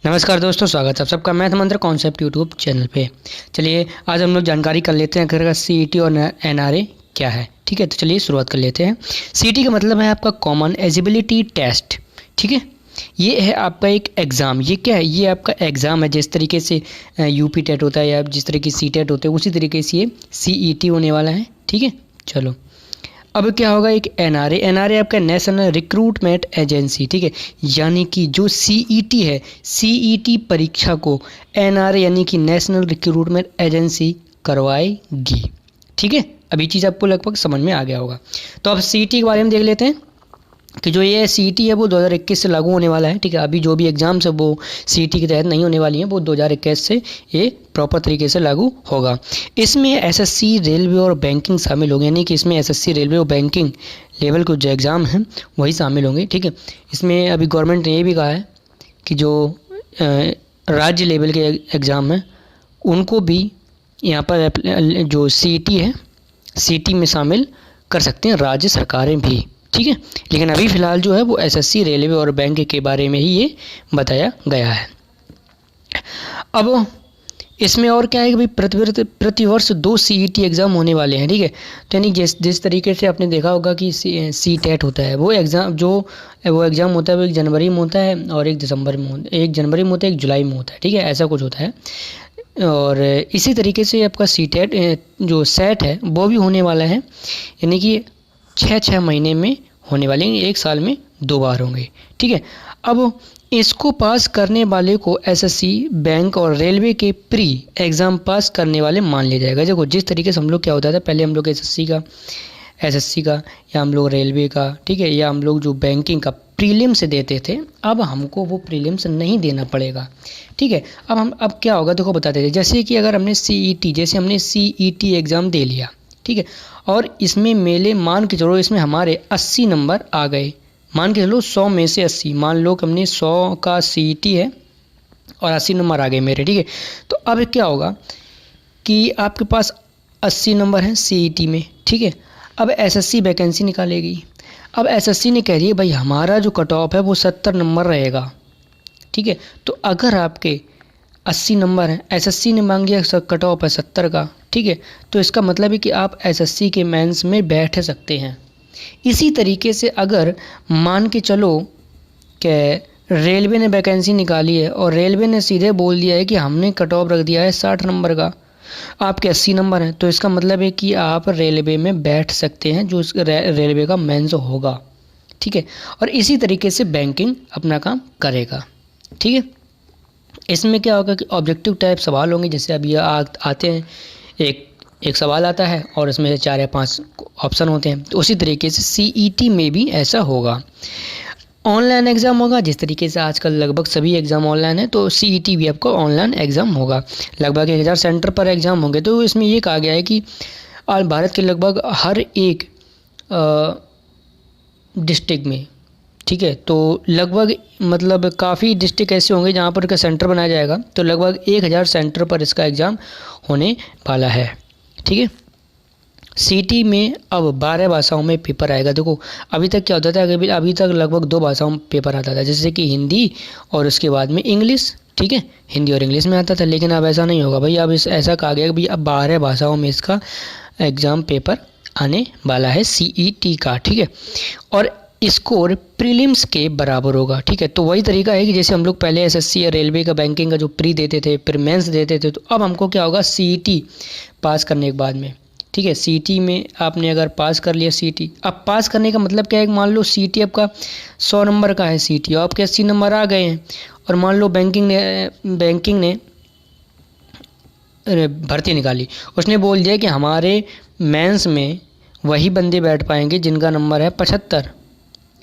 नमस्कार दोस्तों, स्वागत है आप सबका मैथ मंत्र कॉन्सेप्ट यूट्यूब चैनल पे। चलिए आज हम लोग जानकारी कर लेते हैं अगर सीईटी और एनआरए क्या है। ठीक है, तो चलिए शुरुआत कर लेते हैं। सीईटी का मतलब है आपका कॉमन एलिजिबिलिटी टेस्ट। ठीक है, ये है आपका एक एग्ज़ाम। ये क्या है? ये आपका एग्ज़ाम है। जिस तरीके से यूपी टेट होता है या जिस तरीके से सी टेट होते हैं उसी तरीके से ये सीईटी होने वाला है। ठीक है, चलो अब क्या होगा। एक एनआरए, एनआरए आपका नेशनल रिक्रूटमेंट एजेंसी। ठीक है, यानी कि जो सीईटी है, सीईटी परीक्षा को एनआरए यानी कि नेशनल रिक्रूटमेंट एजेंसी करवाएगी। ठीक है, अब ये चीज़ आपको लगभग समझ में आ गया होगा। तो अब सीईटी के बारे में देख लेते हैं कि जो ये सीईटी है वो 2021 से लागू होने वाला है। ठीक है, अभी जो भी एग्ज़ाम्स है वो सीईटी के तहत नहीं होने वाली हैं, वो 2021 से ये प्रॉपर तरीके से लागू होगा। इसमें एसएससी, रेलवे और बैंकिंग शामिल होंगे, यानी कि इसमें एसएससी, रेलवे और बैंकिंग लेवल के जो एग्ज़ाम हैं वही शामिल होंगे। ठीक है, इसमें अभी गवर्नमेंट ने ये भी कहा है कि जो राज्य लेवल के एग्ज़ाम हैं उनको भी यहाँ पर जो सीईटी है, सीईटी में शामिल कर सकते हैं राज्य सरकारें भी। ठीक है, लेकिन अभी फ़िलहाल जो है वो एसएससी, रेलवे और बैंक के बारे में ही ये बताया गया है। अब इसमें और क्या है कि भाई प्रतिवर्ष 2 सीईटी एग्ज़ाम होने वाले हैं। ठीक है, तो यानी जिस तरीके से आपने देखा होगा कि सी टेट होता है, वो एग्ज़ाम होता है वो 1 जनवरी में होता है और 1 दिसंबर में 1 जनवरी में होता है, 1 जुलाई में होता है। ठीक है, ऐसा कुछ होता है। और इसी तरीके से आपका सी टेट जो सेट है वो भी होने वाला है, यानी कि 6 महीने में होने वाले हैं, 1 साल में 2 बार होंगे। ठीक है, अब इसको पास करने वाले को एसएससी, बैंक और रेलवे के प्री एग्ज़ाम पास करने वाले मान लिया जाएगा। देखो जिस तरीके से हम लोग क्या होता था, पहले हम लोग एसएससी का या हम लोग रेलवे का, ठीक है, या हम लोग जो बैंकिंग का प्रीलिम्स देते थे, अब हमको वो प्रीलिम्स नहीं देना पड़ेगा। ठीक है, अब क्या होगा देखो बताते थे। जैसे कि अगर हमने सीईटी एग्ज़ाम दे लिया, ठीक है, और इसमें मान के चलो इसमें हमारे 80 नंबर आ गए। मान के चलो 100 में से 80, मान लो कि हमने 100 का सीईटी है और 80 नंबर आ गए मेरे। ठीक है, तो अब क्या होगा कि आपके पास 80 नंबर हैं सीईटी में। ठीक है, अब एसएससी वैकेंसी निकालेगी। अब एसएससी ने कह रही है भाई हमारा जो कट ऑफ है वो 70 नंबर रहेगा। ठीक है, तो अगर आपके 80 नंबर हैं, एसएससी ने मांग लिया कट ऑफ है 70 का। ठीक है, तो इसका मतलब है कि आप एसएससी के मेंस में बैठ सकते हैं। इसी तरीके से अगर मान के चलो कि रेलवे ने वैकेंसी निकाली है और रेलवे ने सीधे बोल दिया है कि हमने कट ऑफ रख दिया है 60 नंबर का, आपके 80 नंबर हैं, तो इसका मतलब है कि आप रेलवे में बैठ सकते हैं, जो रेलवे का मेंस होगा। ठीक है, और इसी तरीके से बैंकिंग अपना काम करेगा। ठीक है, इसमें क्या होगा कि ऑब्जेक्टिव टाइप सवाल होंगे। जैसे अभी आते हैं, एक सवाल आता है और इसमें से 4 या 5 ऑप्शन होते हैं, तो उसी तरीके से सीईटी में भी ऐसा होगा। ऑनलाइन एग्ज़ाम होगा, जिस तरीके से आजकल लगभग सभी एग्ज़ाम ऑनलाइन है, तो सीईटी भी आपको ऑनलाइन एग्ज़ाम होगा। लगभग 1000 सेंटर पर एग्ज़ाम होंगे। तो इसमें ये कहा गया है कि भारत के लगभग हर एक डिस्ट्रिक्ट में, ठीक है, तो लगभग मतलब काफ़ी डिस्ट्रिक्ट ऐसे होंगे जहाँ पर इसका सेंटर बनाया जाएगा। तो लगभग 1000 सेंटर पर इसका एग्ज़ाम होने वाला है। ठीक है, सीईटी में अब 12 भाषाओं में पेपर आएगा। देखो अभी तक क्या होता था कि अभी तक लगभग 2 भाषाओं में पेपर आता था, जैसे कि हिंदी और उसके बाद में इंग्लिश। ठीक है, हिंदी और इंग्लिश में आता था, लेकिन अब ऐसा नहीं होगा भाई। अब ऐसा कहा गया कि भाई अब 12 भाषाओं में इसका एग्ज़ाम पेपर आने वाला है सीईटी का। ठीक है, और स्कोर प्रीलिम्स के बराबर होगा। ठीक है, तो वही तरीका है कि जैसे हम लोग पहले एसएससी या रेलवे का, बैंकिंग का जो प्री देते थे, फिर मेंस देते थे, तो अब हमको क्या होगा सीईटी पास करने के बाद में। ठीक है, सीईटी में आपने अगर पास कर लिया सीईटी, अब पास करने का मतलब क्या है, मान लो सीईटी आपका 100 नंबर का है सीईटी और आपके 80 नंबर आ गए हैं, और मान लो बैंकिंग ने भर्ती निकाली, उसने बोल दिया कि हमारे मेंस में वही बंदे बैठ पाएंगे जिनका नंबर है 75।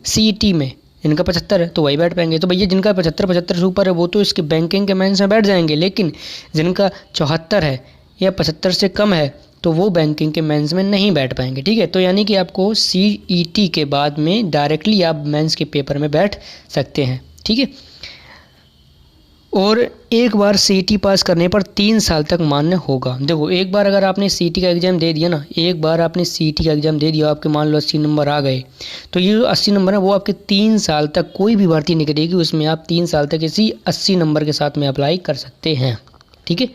सीईटी में जिनका 75 है तो वही बैठ पाएंगे। तो भैया जिनका 75 से ऊपर है वो तो इसके बैंकिंग के मेंस में बैठ जाएंगे, लेकिन जिनका 74 है या 75 से कम है तो वो बैंकिंग के मेंस में नहीं बैठ पाएंगे। ठीक है, तो यानी कि आपको सीईटी के बाद में डायरेक्टली आप मेंस के पेपर में बैठ सकते हैं। ठीक है, और एक बार सीईटी पास करने पर 3 साल तक मान्य होगा। देखो एक बार अगर आपने सीईटी का एग्ज़ाम दे दिया ना, एक बार आपने सीईटी का एग्ज़ाम दे दिया, आपके मान लो 80 नंबर आ गए, तो ये जो 80 नंबर है वो आपके 3 साल तक कोई भी भर्ती नहीं करेगी, उसमें आप 3 साल तक इसी 80 नंबर के साथ में अप्लाई कर सकते हैं। ठीक है,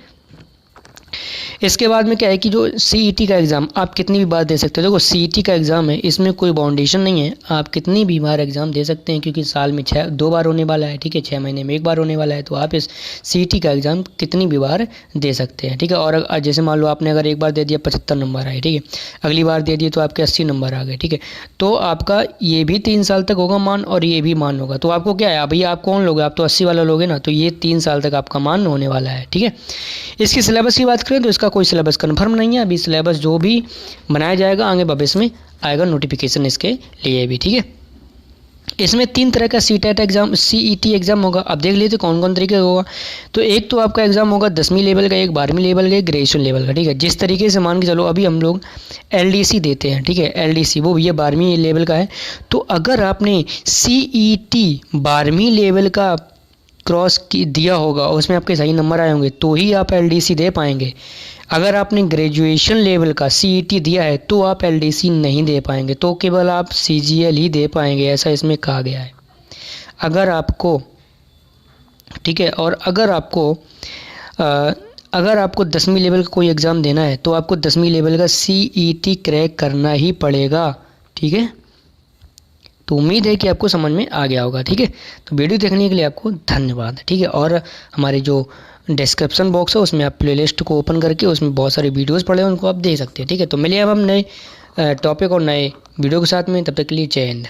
इसके बाद में क्या है कि जो सीईटी का एग्ज़ाम आप कितनी भी बार दे सकते हो। देखो सीईटी का एग्ज़ाम है, इसमें कोई बाउंडेशन नहीं है, आप कितनी भी बार एग्ज़ाम दे सकते हैं, क्योंकि साल में 2 बार होने वाला है। ठीक है, 6 महीने में 1 बार होने वाला है, तो आप इस सीईटी का एग्ज़ाम कितनी भी बार दे सकते हैं। ठीक है, और जैसे मान लो आपने अगर एक बार दे दिया 75 नंबर आए, ठीक है, अगली बार दे दिए तो आपके 80 नंबर आ गए। ठीक है, तो आपका ये भी 3 साल तक होगा मान और ये भी मान होगा। तो आपको क्या है, भैया आप कौन लोगे, आप तो 80 वाला लोगे ना, तो ये 3 साल तक आपका मान होने वाला है। ठीक है, इसकी सिलेबस की बात करें तो इसका कोई सिलेबस कन्फर्म नहीं है अभी। सिलेबस जो भी बनाया जाएगा आगे भविष्य में आएगा नोटिफिकेशन इसके लिए भी। ठीक है, इसमें 3 तरह का सीटेट एग्जाम सीईटी एग्जाम होगा। अब देख लेते कौन कौन तरीके का होगा। तो एक तो आपका एग्जाम होगा 10वीं लेवल का, एक 12वीं लेवल का, एक ग्रेजुएशन लेवल का। ठीक है, जिस तरीके से मान के चलो अभी हम लोग एलडीसी देते हैं। ठीक है, एलडीसी वो ये 12वीं लेवल का है। तो अगर आपने सीईटी 12वीं लेवल का क्रॉस की दिया होगा, उसमें आपके सही नंबर आए होंगे तो ही आप एलडीसी दे पाएंगे। अगर आपने ग्रेजुएशन लेवल का सीईटी दिया है तो आप एलडीसी नहीं दे पाएंगे, तो केवल आप सीजीएल ही दे पाएंगे, ऐसा इसमें कहा गया है। अगर आपको ठीक है, और अगर आपको 10वीं लेवल का कोई एग्ज़ाम देना है तो आपको 10वीं लेवल का सीईटी क्रैक करना ही पड़ेगा। ठीक है, तो उम्मीद है कि आपको समझ में आ गया होगा। ठीक है, तो वीडियो देखने के लिए आपको धन्यवाद। ठीक है, और हमारे जो डिस्क्रिप्शन बॉक्स है उसमें आप प्लेलिस्ट को ओपन करके उसमें बहुत सारे वीडियोस पड़े हैं, उनको आप देख सकते हैं। ठीक है, तो मिलिए अब हम नए टॉपिक और नए वीडियो के साथ में, तब तक के लिए जय हिंद।